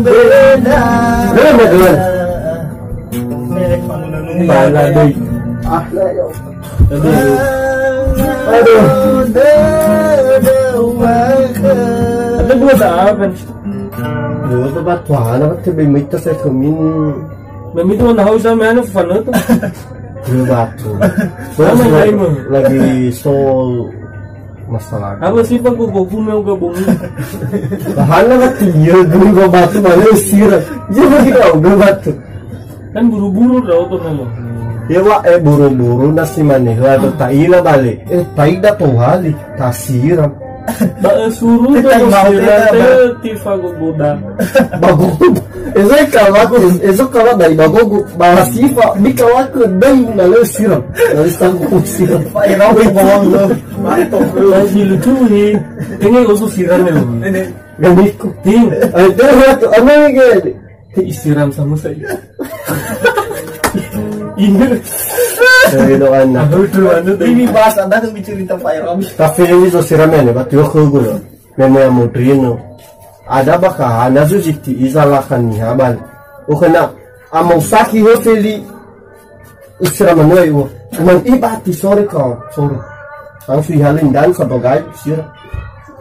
beda. Bener. Bala deh. Aduh. Ada dua apa? Dua tempat tuan apa? Tapi minta saya kemin. Begitu mana haus sama anu fana tuh. Dua batu. Lagi sol masalah. Apa sih pak gua mau gabung? Bahannya mati ya dua batu mana sirap. Jadi kita dua batu. Kan buru-buru dah tuh nalo. Ya wak buru-buru nasi maneh lah tuh taila balik. Tai dah tuh hali tasiram. Suruh tuh siram tifa goda. Bagus. Esok kalau dari bagus balas tifa di kawan ke dai nalo siram. Nalo sanggup siram. Pak Irau bawang lo. Mantap lo. Lagi lucu nih. Ini usus siram lo. Ini gak ikutin. Ada satu apa ini? Isiram sama saya. Ini bahas anda tuh bicara Pak Irau. Tapi ini tuh siramnya nih, batu aku gue. Memang modrino. Ada bakal anda suci izalakan nih abal. Ukena amau saki hofeli isiram anu itu. Cuman ibati sore kau sore. Langsung halin dan sebagai siram.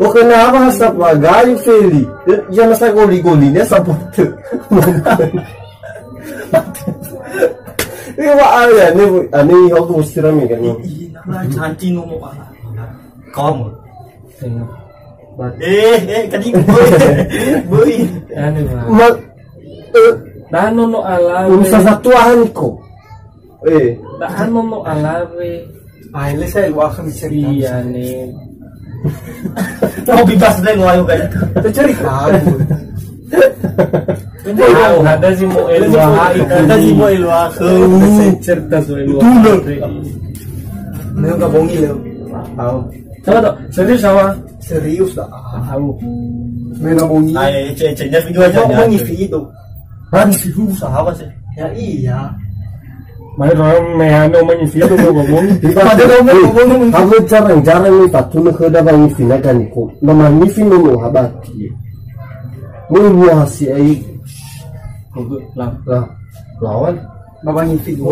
Ukena apa sebagai feli. Jangan saya goli-golinya seperti. Ini apa ya? Ini aku siram ya kan? Cantik nomo apa? Kamu? Kadi boy. Anu mah. Dano no alawe. Sa satuan ko. Dano no alawe. Ay, saya wakan Iya nih. Mau bebas deh ngayo kan. Cerita. Ada si mo elwa, ada si mo elwa. Cerita so elwa. Nggak bongi lo. Tahu. Coba tuh, serius sama? Serius dah. Tahu. Mana bongi? Ay, cecenya video aja. Bongi video. Kan video sahabat sih. Ya iya. Mai orang mehano menyifiru ngomong. Pada ngomong. Kamu jarang-jarang nih patuh ke dalam nyifina kan ko. Nama nyifin no habati. Mulu hasi ai. Lawan. Bapak nyifin.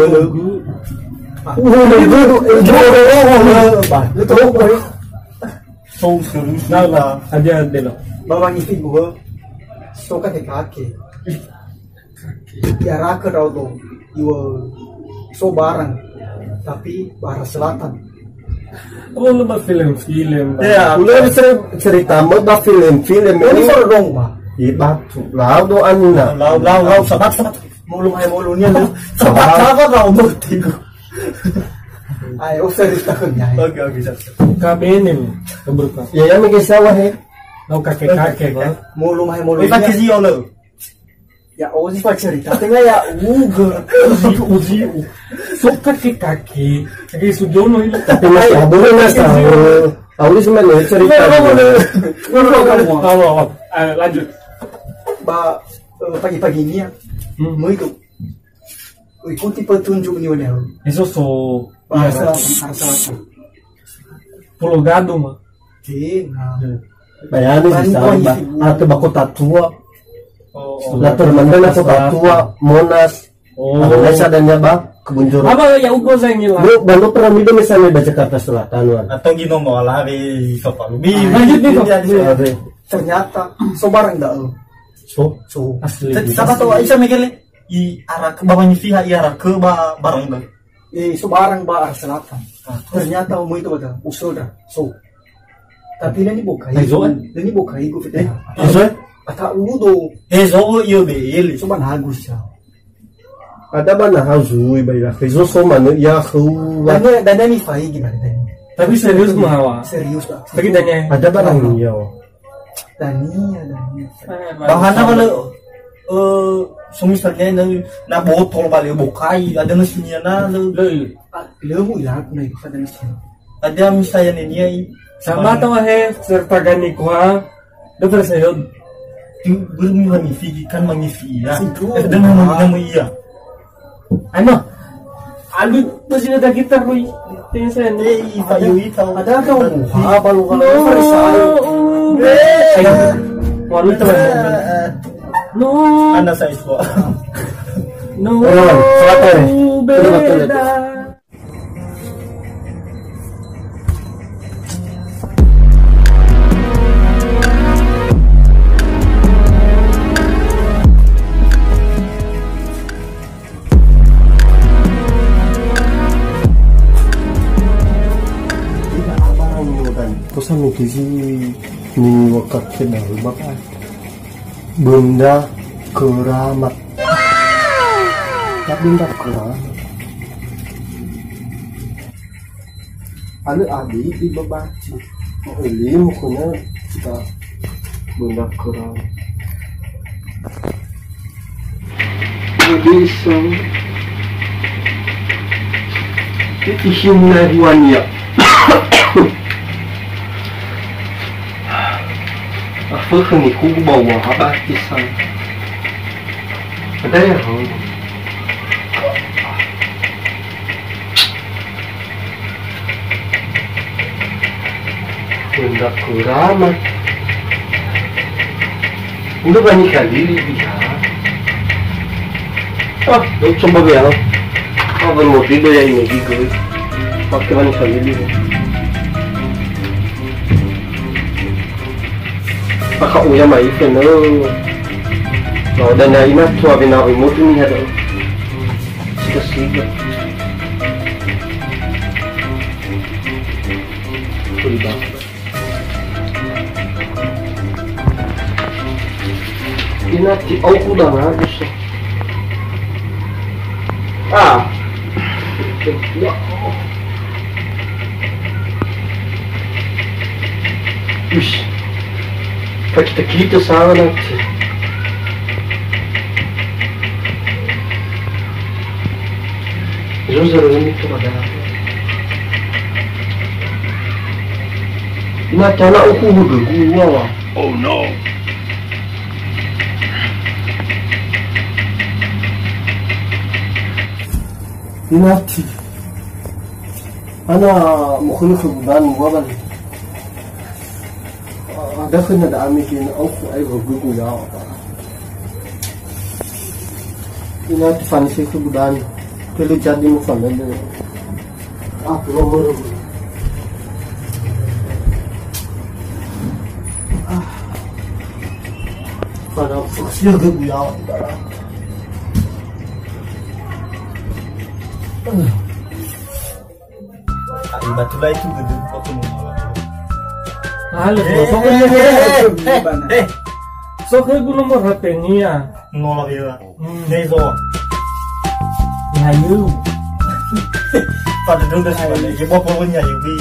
Aja deh. Bapak nyifin gua. Soka ke kaki. Ya raka tau tuh. So barang, tapi barat selatan. Oh, lu buat film-film. Ya, lu cerita mau buat film-film. Ini sore dong, Pak. Iya, batu. Lau do anuna. Lau, sabat. Mulu-mulunya lu. Sabat lau berarti. Ayo, cerita kerja. Oke, bisa. Kabenin, keberkah. Ya, yang mikir sawah he. Lau kakek-kakek, kan? Mulu-mulunya. Kita kizio lo. Ya, sih pak cerita, tengah ya, uji, so kaki sujono itu. Tapi masih boleh mas tahu ini sebenarnya cerita. Kalau lanjut, pagi-pagi ini ya, mau itu, ikuti petunjuk nih udah. Itu so bahasa Pulau Gadung mah. Bayangin sih sama, atau baku tatua. Lah termandang aku tua Monas. Malaysia dan Nyaba kebun jeruk. Apa ya ugo saya ngilang. Baru pernah itu misalnya di Jakarta Selatan wan. Atau gino mau lari sopa lubi. Lanjut nih. Ternyata so barang dah. So asli. Siapa tahu Aisyah mikirnya i arah ke bawahnya Fiha i arah ke barang dah. So barang arah selatan. Ternyata mau itu betul usul dah. So tapi ini bukan. Ini bukan itu kita. Ata udo. Zo iyo beli. Cuma hagus ya. Ada mana hazui baiklah. Zo so mana ya khu. Dan ini fai gimana tadi? Tapi serius mahawa. Serius lah. Tapi tanya. Ada barang ya. Dania. Bahan apa lo? Misalnya na botol balik bokai ada mesinnya na lo. Lemu ya aku naik pada mesin. Ada misalnya ini sama tahu serta gani kuah. Dokter saya belum magnifique kan magnifique ya dan nama iya alu masih ada kita boy tensen payu itu ada kau apa lu Walau itu no. Anak saya itu. No. Beda. Kosan gizi ni wakat kenal maka benda keramat. Tak benda keramat. Ada adik di bebaci. Ini mukanya kita benda keramat. Bisa. Itu himna wanita. Phước hơn thì khu bầu hóa ba thì sao ở đây là không mình đặt cửa đá mà udah banyak kali lihat lu coba ya mau video yang ini gitu pakai banyak kali lihat Maka uya mai feno no dan na ina tua bina o motu ni hado siga kuliba ina ti au kula na bisa Ush. Kita sama nanti. Jujur ini tu ada. Ina cana aku gua. Oh no. Inati. Ana mukhlif budan wabal. داخل ندعمك إن أوفو أي غبوك يا أبا إن تفاني سيكو بدان كله جادي مفاند رمر فانا فكسير غبو يا أبا Batulay itu gede waktu Halo, soalnya gue nomor HP-nya nolak ya, nezo, ngayu, pada dulu sekali, coba pokoknya yubi,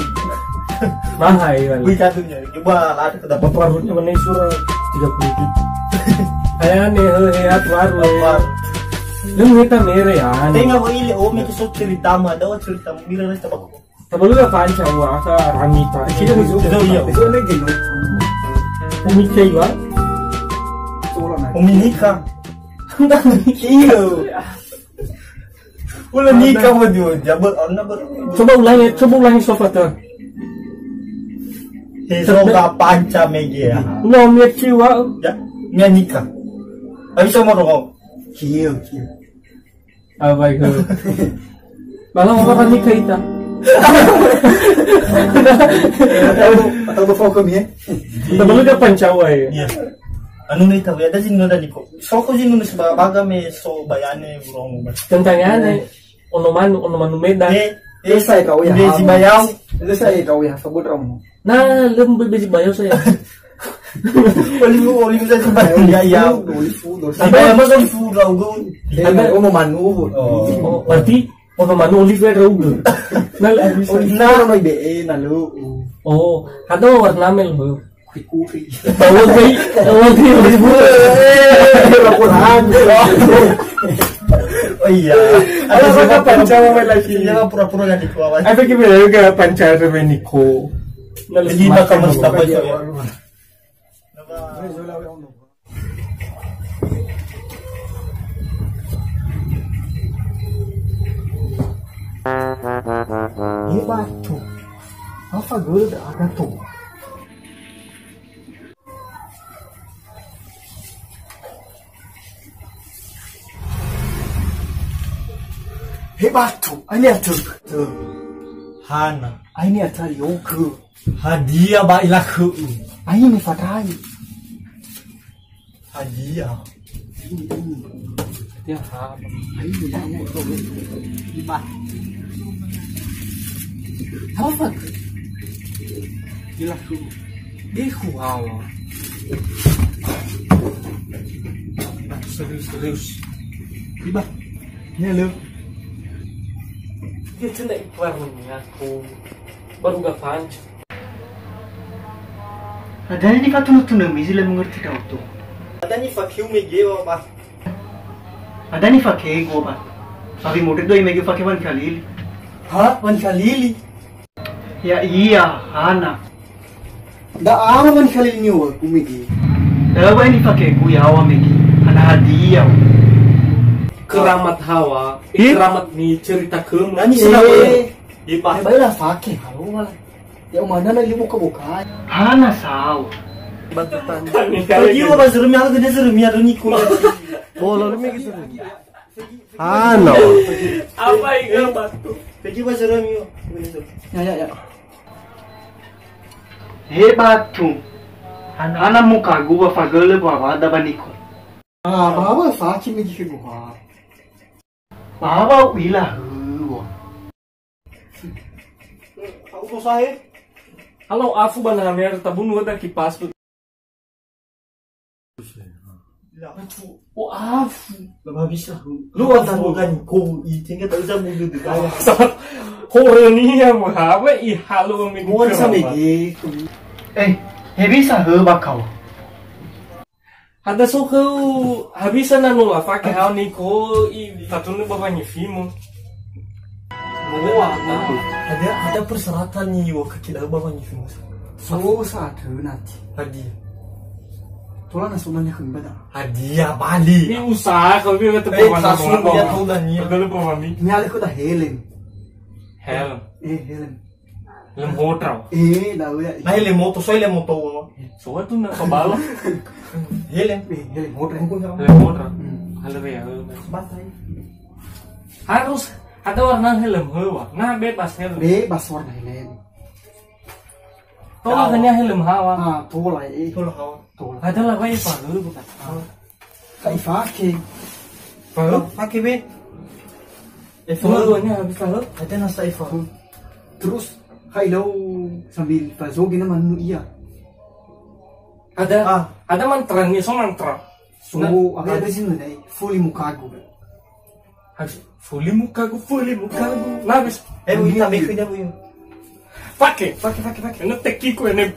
mahal ya, gue jatuhnya, coba ada kedapat parutnya menesur 30 juta, kayaknya nih baru, lu kita mere ya, tengah ini ome kisah cerita mah, ada cerita mira nih coba. Sebelum kita panca gua aka ramita. Kita itu iya. Itu lagi no. Umika iwa. Uminika. Iyo. Ulah nikah mah dia. Jabat orna ber. Coba ulangi sofa tuh. Hesoga panca megia. No miet ciwa. Ya, mia nikah. Abi sama roko. Kiyo. Abai ko. Malah apa kan nikah ita? Atau berfokus ya? Sebelum dia pancawai. Iya. Anu nih tahu ya, ada sih nggak niko. Soko sih nulis baga me so bayane burung. Tentangnya onomanu meda. Saya kau ya. Besi bayau. Saya kau ya. Sebut rom. Nah, lebih besi bayau saya. Olive saya sebayau ya ya. Olive. Saya mas olive raugun. Ada onomanu. Oh, berarti onomanu olive raugun. Nah, no ide nalu. Oh, ada warna mel bu. Kuri. Tawag disebut. Lapuran. Oh iya. Ada apa pancawa lagi? Iya pura-pura yang dikuawan. Apa kita juga pancawa Niko. Jadi bakal Mustafa itu ya. Ini batu. Apa gue udah ada tuh? Hebat tuh. Ini atuh. Tuh. Hana. Ini atuh yoku. Hadiah ba ilaku. Ini fatrai. Hadiah. Dia apa? Ini ya. Lima. Apa? Ilaku. Iku hawa. Serius. Lima. Ini lu. Dia cenda iklan aku. Baru gak punch. Ada ini fatunu sila mengerti kau tuh. Ada ni fakir megewa ba. Ada nih pakai gua pak. Tapi motor doi megi pakai wan khalili. Hah? Wan Khalili. Ya iya, Hana. Da ama wan khalili ni wa kumegi. Da ba ini pakai gua ya awa megi. Hana hadiah. Keramat hawa. Keramat nih cerita kamu. Nani sila ba? Ipa. Baiklah pakai halo malah. Ya mana na limu buka. Hana saw. Bantuan. Pergi wa bazurumi aku gede zurumi ado ni kula. Bola lu gitu. Ano? Apa ikan batu? Pergi bazurumi. Ya. Hebat tuh. Hana muka gua fagale bawa ada baniko. Bawa fakir megi ke gua. Bawa wilah gua. Aku tuh saya. Halo, afu banana mer tabun wada kipas. Oh afu. Gak bisa. Lu ada bukan kau tinggal tak usah mundur di bawah. Horoni ya apa i halo minggu. Mau sampai gitu. Bisa bakau. Ada suka habisan anu lah pakai hal ni ko i tatunu bawa ni film. Ada persyaratan nih waktu kita bawa ni film. So saat nanti. Hadiah. Tola nasunannya kembali. Hadiah Bali. Ini usaha kalau dia kata bawa Sasun dia tahu lah ni. Kalau bawa ni. Ini ada kuda Helen. Helm. Helen. Helm hotrau. Dah ya. Nah ele moto, so ele moto. So tu nak kabalo. Helen. Helen motor. Helm hotrau. Helm ya. Batai. Harus ada warna helm hawa. Nah bebas helm. Bebas warna Helen. Tolong hanya helm hawa. Tola Tolong hawa. Tola. Ada lah bayi palu bukan. Kai pakai. Pakai be. Dua-duanya habis lalu. Ada nasa iPhone. Terus hello sambil fazogin naman iya. Ada mantra nih, so mantra. So ada di sini nih fully mukago. Fully mukago. Nah habis. Kita make dia bu. Pakai. Ini tekiko ini.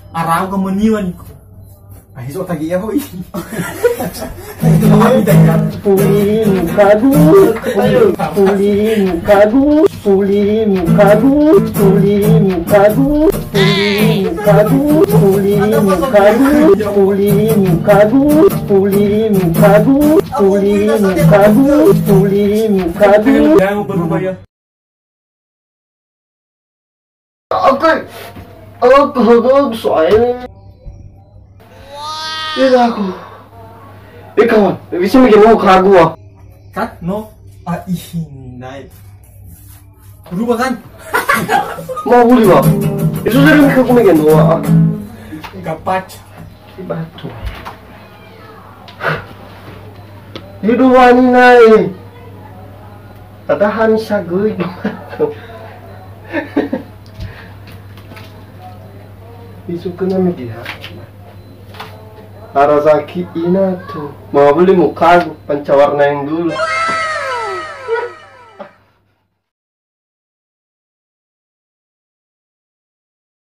Araw ka maniwan ko. So tagi ya hoy. Puli mukagu, puli mukagu, puli mukagu, puli mukagu, puli mukagu, puli mukagu, puli mukagu, puli mukagu, puli mukagu, puli mukagu. Yang berubah. Aku hagag soalnya. Aku. Kawan, bisa bikin mau kagu ah. Kat no ihinay. Berubah kan? Mau beli ba? Itu sering aku bikin doa. Kapat. Batu. Hidupan nai. Tatahan siya guy. Isu ka namin diha. Arasaki ina to. Mabuli mo kago pancawarna yung dulo.